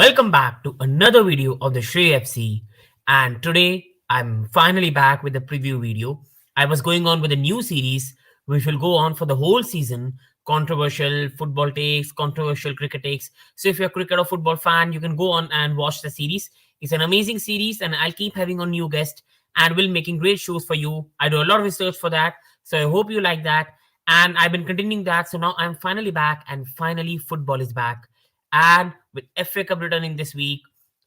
Welcome back to another video of the Shrey FC. And today I'm finally back with a preview video. I was going on with a new series which will go on for the whole season. Controversial football takes, controversial cricket takes. So if you're a cricket or football fan, you can go on and watch the series. It's an amazing series and I'll keep having on new guests and will making great shows for you. I do a lot of research for that. So I hope you like that. And I've been continuing that. So now I'm finally back and finally football is back. And with FA Cup returning this week,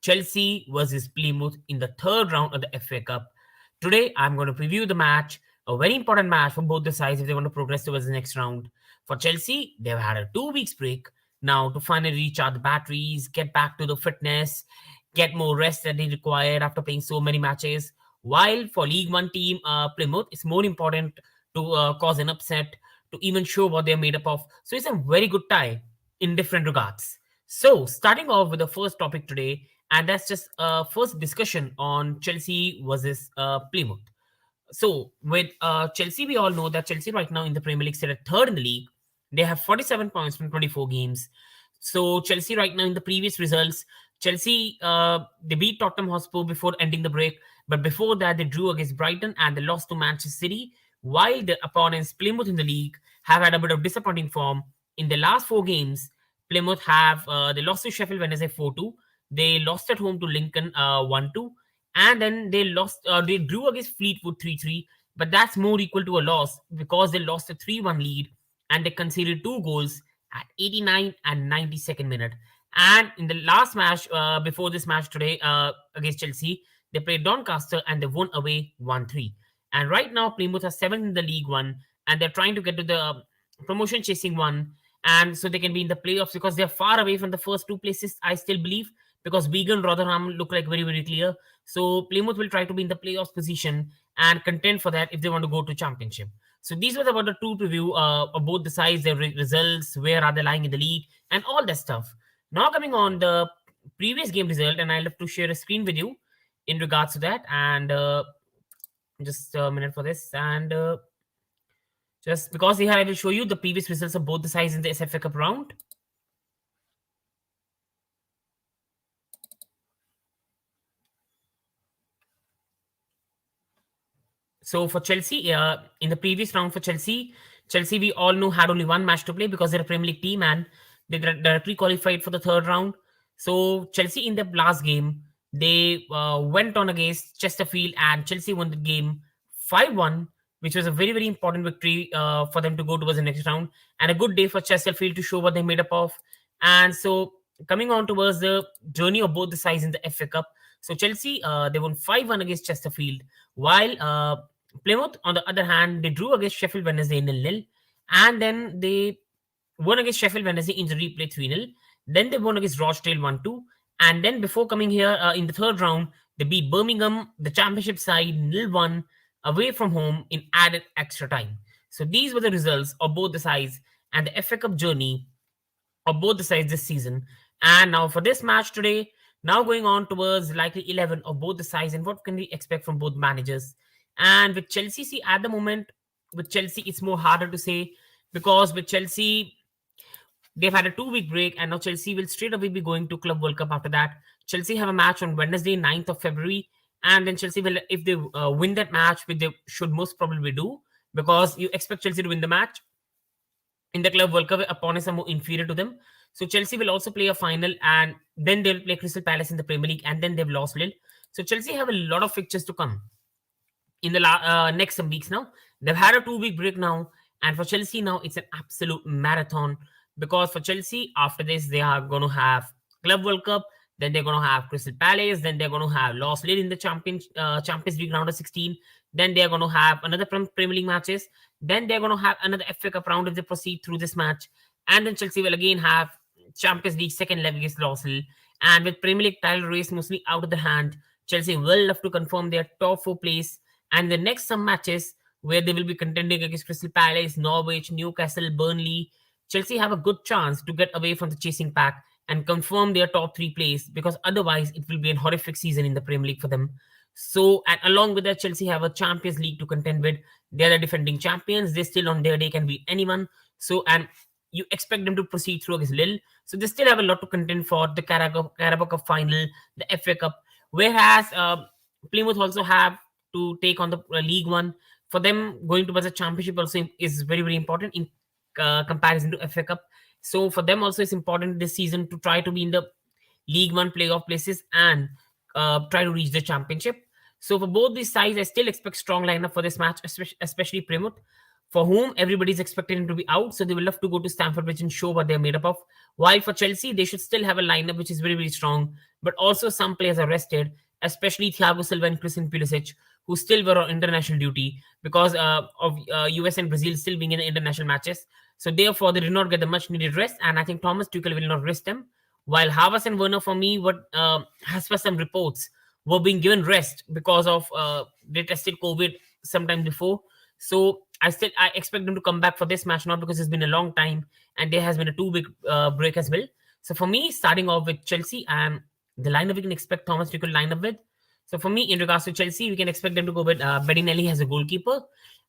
Chelsea versus Plymouth in the third round of the FA Cup. Today, I'm going to preview the match, a very important match for both the sides if they want to progress towards the next round. For Chelsea, they've had a 2 weeks break now to finally recharge the batteries, get back to the fitness, get more rest that they required after playing so many matches. While for League One team Plymouth, it's more important to cause an upset, to even show what they're made up of. So it's a very good tie in different regards. So, starting off with the first topic today, and that's just a first discussion on Chelsea versus Plymouth. So, with Chelsea, we all know that Chelsea right now in the Premier League sit at third in the league. They have 47 points from 24 games. So, Chelsea right now in the previous results, Chelsea they beat Tottenham Hotspur before ending the break, but before that they drew against Brighton and they lost to Manchester City. While their opponents Plymouth in the league have had a bit of disappointing form in the last 4 games. Plymouth have they lost to Sheffield Wednesday 4-2. They lost at home to Lincoln 1-2, and then they lost. They drew against Fleetwood 3-3, but that's more equal to a loss because they lost a 3-1 lead and they conceded 2 goals at 89 and 92nd minute. And in the last match before this match today against Chelsea, they played Doncaster and they won away 1-3. And right now Plymouth are seventh in the League One, and they're trying to get to the promotion chasing one, and so they can be in the playoffs because they're far away from the first 2 places, I still believe, because Wigan, Rotherham look like very, very clear. So Plymouth will try to be in the playoffs position and contend for that if they want to go to championship. So these were about the two preview of both the sides, their results, where are they lying in the league, and all that stuff. Now coming on the previous game result, and I'll have to share a screen with you in regards to that. And just a minute for this. And just because here I will show you the previous results of both the sides in the SFA Cup round. So for Chelsea, in the previous round for Chelsea we all know had only one match to play because they're a Premier League team and they directly qualified for the third round. So Chelsea in the last game they went on against Chesterfield and Chelsea won the game 5-1, which was a very, very important victory for them to go towards the next round, and a good day for Chesterfield to show what they made up of. And so coming on towards the journey of both the sides in the FA Cup. So Chelsea they won 5-1 against Chesterfield, while Plymouth, on the other hand, they drew against Sheffield Wednesday 0-0, and then they won against Sheffield Wednesday in the replay 3-0. Then they won against Rochdale 1-2. And then before coming here in the third round, they beat Birmingham, the championship side, 0-1 away from home in added extra time. So these were the results of both the sides and the FA Cup journey of both the sides this season. And now for this match today, now going on towards likely 11 of both the sides and what can we expect from both managers. And with Chelsea, see at the moment, with Chelsea, it's more harder to say because with Chelsea, they've had a 2 week break and now Chelsea will straight away be going to Club World Cup after that. Chelsea have a match on Wednesday, 9th of February. And then Chelsea will, if they win that match, which they should most probably do, because you expect Chelsea to win the match in the Club World Cup, opponents are more inferior to them. So Chelsea will also play a final and then they'll play Crystal Palace in the Premier League and then they've lost Lille. So Chelsea have a lot of fixtures to come in the next some weeks now. They've had a 2 week break now, and for Chelsea now it's an absolute marathon because for Chelsea after this they are going to have Club World Cup, then they're going to have Crystal Palace, then they're going to have Lost Lille in the Champions League round of 16, then they're going to have another Premier League matches, then they're going to have another FA Cup round if they proceed through this match, and then Chelsea will again have Champions League second leg against Lost Lille, and with Premier League title race mostly out of the hand, Chelsea will have to confirm their top 4 place. And the next some matches where they will be contending against Crystal Palace, Norwich, Newcastle, Burnley, Chelsea have a good chance to get away from the chasing pack and confirm their top 3 place because otherwise it will be a horrific season in the Premier League for them. So, and along with that, Chelsea have a Champions League to contend with. They're the defending champions. They still on their day can beat anyone. So, and you expect them to proceed through against Lille. So they still have a lot to contend for the Carabao Cup final, the FA Cup. Whereas Plymouth also have to take on the League One. For them, going towards the championship also is very, very important in comparison to FA Cup. So for them also, it's important this season to try to be in the League One playoff places and try to reach the championship. So for both these sides, I still expect strong lineup for this match, especially Plymouth, for whom everybody's expecting him to be out. So they will love to go to Stamford Bridge and show what they're made up of. While for Chelsea, they should still have a lineup which is very, very strong, but also some players are rested, especially Thiago Silva and Christian Pulisic, who still were on international duty because of US and Brazil still being in the international matches. So therefore, they did not get the much needed rest, and I think Thomas Tuchel will not rest them. While Havertz and Werner, for me, what as per some reports, were being given rest because of they tested COVID sometime before. So I expect them to come back for this match, not because it's been a long time and there has been a 2 week break as well. So for me, starting off with Chelsea and the lineup we can expect Thomas Tuchel line up with. So for me, in regards to Chelsea, we can expect them to go with Bettinelli as a goalkeeper.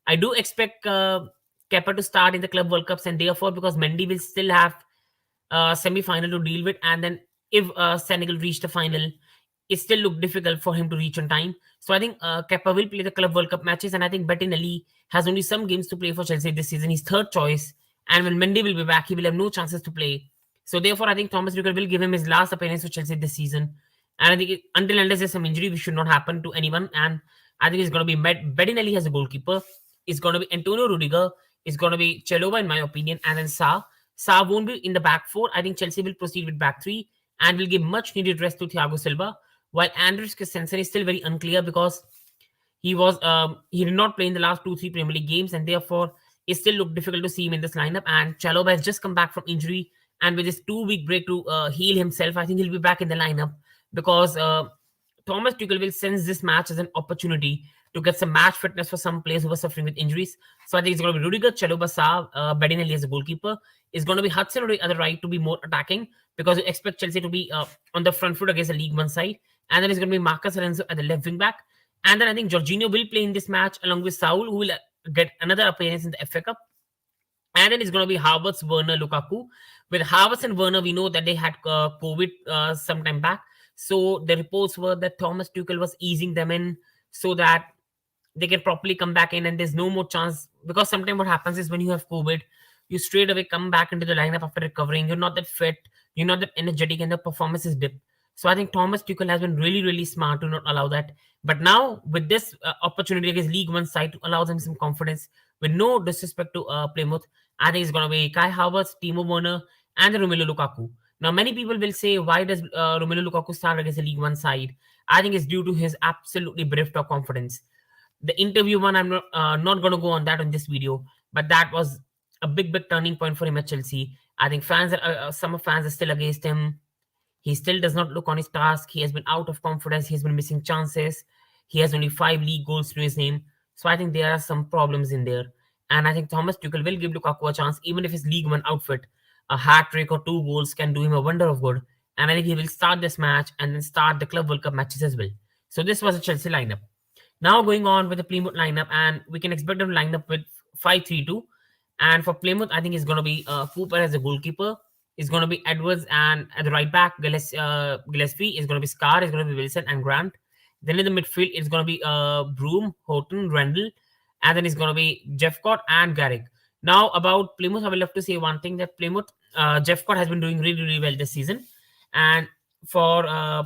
I do expect Kepa to start in the Club World Cups, and therefore, because Mendy will still have semi-final to deal with, and then if Senegal reach the final, it still look difficult for him to reach on time. So I think Kepa will play the Club World Cup matches, and I think Bettinelli has only some games to play for Chelsea this season. He's third choice, and when Mendy will be back, he will have no chances to play. So therefore, I think Thomas Tuchel will give him his last appearance for Chelsea this season. And I think until unless there's some injury, which should not happen to anyone. And I think it's going to be Bettinelli as a goalkeeper. It's going to be Antonio Rudiger. It's going to be Chalobah, in my opinion, and then Sa. Sa won't be in the back four. I think Chelsea will proceed with back three and will give much needed rest to Thiago Silva. While Andres Christensen is still very unclear because he did not play in the last 2-3 Premier League games, and therefore it still looked difficult to see him in this lineup. And Chalobah has just come back from injury, and with his 2 week break to heal himself, I think he'll be back in the lineup because Thomas Tuchel will sense this match as an opportunity to get some match fitness for some players who are suffering with injuries. So I think it's going to be Rudiger, Chalobah, Sa, Bettinelli as a goalkeeper. It's going to be Hudson Odoi at the right to be more attacking because you expect Chelsea to be on the front foot against the League One side. And then it's going to be Marcus Alonso at the left wing back. And then I think Jorginho will play in this match along with Saul, who will get another appearance in the FA Cup. And then it's going to be Havertz, Werner, Lukaku. With Havertz and Werner, we know that they had COVID some time back. So the reports were that Thomas Tuchel was easing them in so that they can properly come back in and there's no more chance. Because sometimes what happens is when you have COVID, you straight away come back into the lineup after recovering. You're not that fit, you're not that energetic, and the performance is dipped. So I think Thomas Tuchel has been really, really smart to not allow that. But now with this opportunity against League One side to allow them some confidence, with no disrespect to Plymouth, I think it's going to be Kai Havertz, Timo Werner, and Romelu Lukaku. Now, many people will say, why does Romelu Lukaku start against the League One side? I think it's due to his absolutely bereft of confidence. The interview one, I'm not going to go on that on this video, but that was a big, big turning point for him at Chelsea. I think some fans are still against him. He still does not look on his task. He has been out of confidence. He has been missing chances. He has only 5 league goals to his name. So I think there are some problems in there. And I think Thomas Tuchel will give Lukaku a chance, even if his League One outfit, a hat trick or 2 goals can do him a wonder of good. And I think he will start this match and then start the Club World Cup matches as well. So this was a Chelsea lineup. Now going on with the Plymouth lineup, and we can expect them to line up with 5-3-2. And for Plymouth, I think it's going to be Cooper as a goalkeeper. It's going to be Edwards, and at the right back, Gillespie. It's going to be Scar. It's going to be Wilson and Grant. Then in the midfield, it's going to be Broom, Houghton, Randall. And then it's going to be Jeffcott and Garrick. Now about Plymouth, I will have to say one thing, that Plymouth, Jeffcott has been doing really, really well this season. And for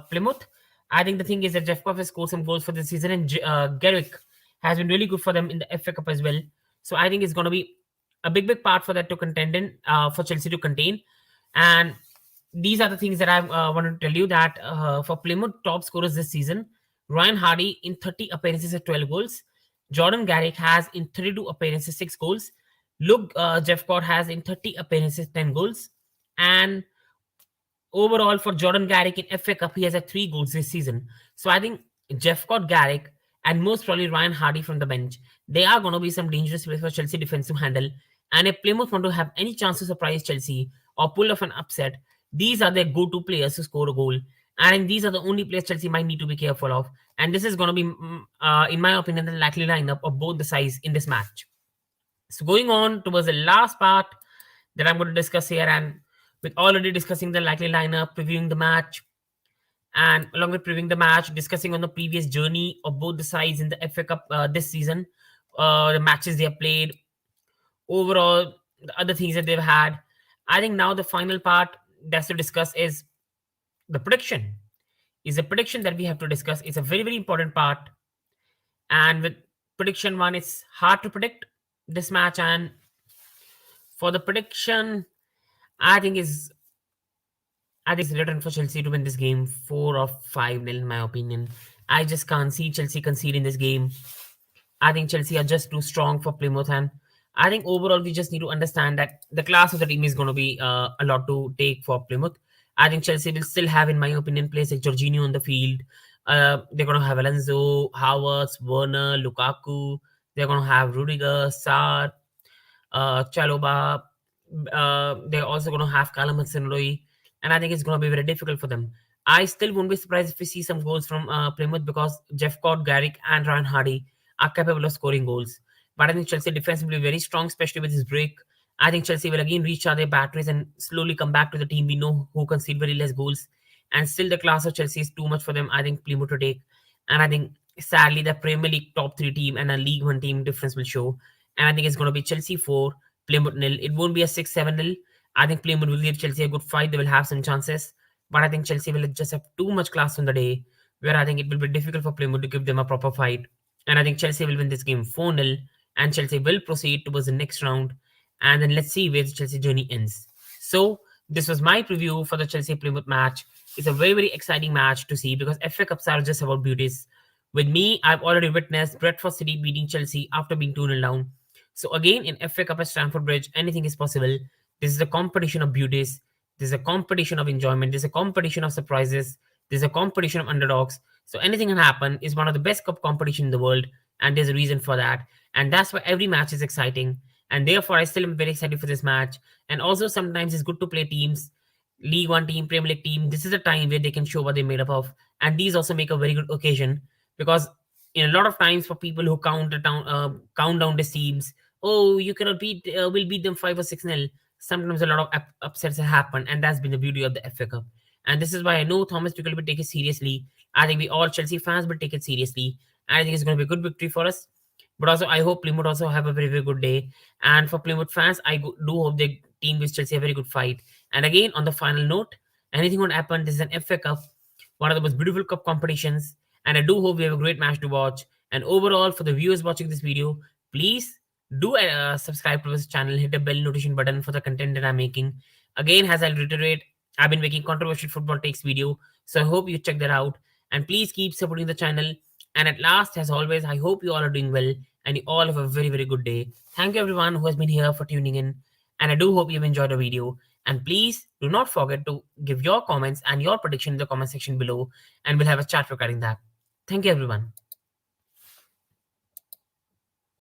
Plymouth, I think the thing is that Jeffcott has scored some goals for this season, and Garrick has been really good for them in the FA Cup as well. So I think it's going to be a big, big part for that to contend in, for Chelsea to contain. And these are the things that I wanted to tell you, that for Plymouth top scorers this season, Ryan Hardy in 30 appearances has 12 goals. Jordan Garrick has in 32 appearances 6 goals. Luke Jeffcott has in 30 appearances 10 goals. And overall for Jordan Garrick in FA Cup, he has had 3 goals this season. So I think Jeffcott, Garrick, and most probably Ryan Hardy from the bench, they are going to be some dangerous players for Chelsea defense to handle. And if Plymouth want to have any chance to surprise Chelsea or pull off an upset, these are their go-to players to score a goal. And these are the only players Chelsea might need to be careful of. And this is going to be, in my opinion, the likely lineup of both the sides in this match. So going on towards the last part, that I'm going to discuss here. And with already discussing the likely lineup, previewing the match, and along with previewing the match, discussing on the previous journey of both the sides in the FA Cup this season, the matches they have played, overall, the other things that they've had. I think now the final part that's to discuss is the prediction. Is the prediction that we have to discuss. It's a very, very important part. And with prediction one, it's hard to predict this match. And for the prediction, I think is I think it's written for Chelsea to win this game 4 or 5 nil in my opinion. I just can't see Chelsea concede in this game. I think Chelsea are just too strong for Plymouth, and I think overall we just need to understand that the class of the team is going to be a lot to take for Plymouth. I think Chelsea will still have, in my opinion, players like Jorginho on the field. They're going to have Alonso, Havertz, Werner, Lukaku. They're going to have Rudiger, Sarr, Chaloba. They're also going to have Callum Hudson-Odoi, and I think it's going to be very difficult for them. I still won't be surprised if we see some goals from Plymouth because Jeff Cott, Garrick, and Ryan Hardy are capable of scoring goals. But I think Chelsea defense will be very strong, especially with this break. I think Chelsea will again recharge their batteries and slowly come back to the team we know who concede very less goals. And still, the class of Chelsea is too much for them. I think Plymouth to take. And I think sadly, the Premier League top three team and a League One team difference will show. And I think it's going to be Chelsea 4, Plymouth nil. It won't be a 6-7 nil. I think Plymouth will give Chelsea a good fight. They will have some chances. But I think Chelsea will just have too much class on the day, where I think it will be difficult for Plymouth to give them a proper fight. And I think Chelsea will win this game 4 nil, and Chelsea will proceed towards the next round. And then let's see where the Chelsea journey ends. So, this was my preview for the Chelsea Plymouth match. It's a very, very exciting match to see because FA Cups are just about beauties. With me, I've already witnessed Bradford City beating Chelsea after being 2 0 down. So, again, in FA Cup at Stamford Bridge, anything is possible. This is a competition of beauties. This is a competition of enjoyment. This is a competition of surprises. This is a competition of underdogs. So anything can happen. Is one of the best cup competition in the world, and there's a reason for that. And that's why every match is exciting. And therefore, I still am very excited for this match. And also, sometimes it's good to play teams, League One team, Premier League team. This is a time where they can show what they're made up of, and these also make a very good occasion because in a lot of times for people who count down these teams, oh, you cannot beat, we'll beat them 5 or 6 nil. Sometimes a lot of upsets have happened, and that's been the beauty of the FA Cup. And this is why I know Thomas Tuchel will take it seriously. I think we all Chelsea fans will take it seriously. And I think it's going to be a good victory for us. But also, I hope Plymouth also have a very, very good day. And for Plymouth fans, do hope the team gives Chelsea a very good fight. And again, on the final note, anything won't happen. This is an FA Cup, one of the most beautiful cup competitions. And I do hope we have a great match to watch. And overall, for the viewers watching this video, please do subscribe to this channel, hit the bell notification button for the content that I'm making. Again, as I'll reiterate, I've been making controversial football takes video, so I hope you check that out. And please keep supporting the channel. And at last, as always, I hope you all are doing well and you all have a very, very good day. Thank you everyone who has been here for tuning in. And I do hope you've enjoyed the video. And please do not forget to give your comments and your prediction in the comment section below, and we'll have a chat regarding that. Thank you everyone.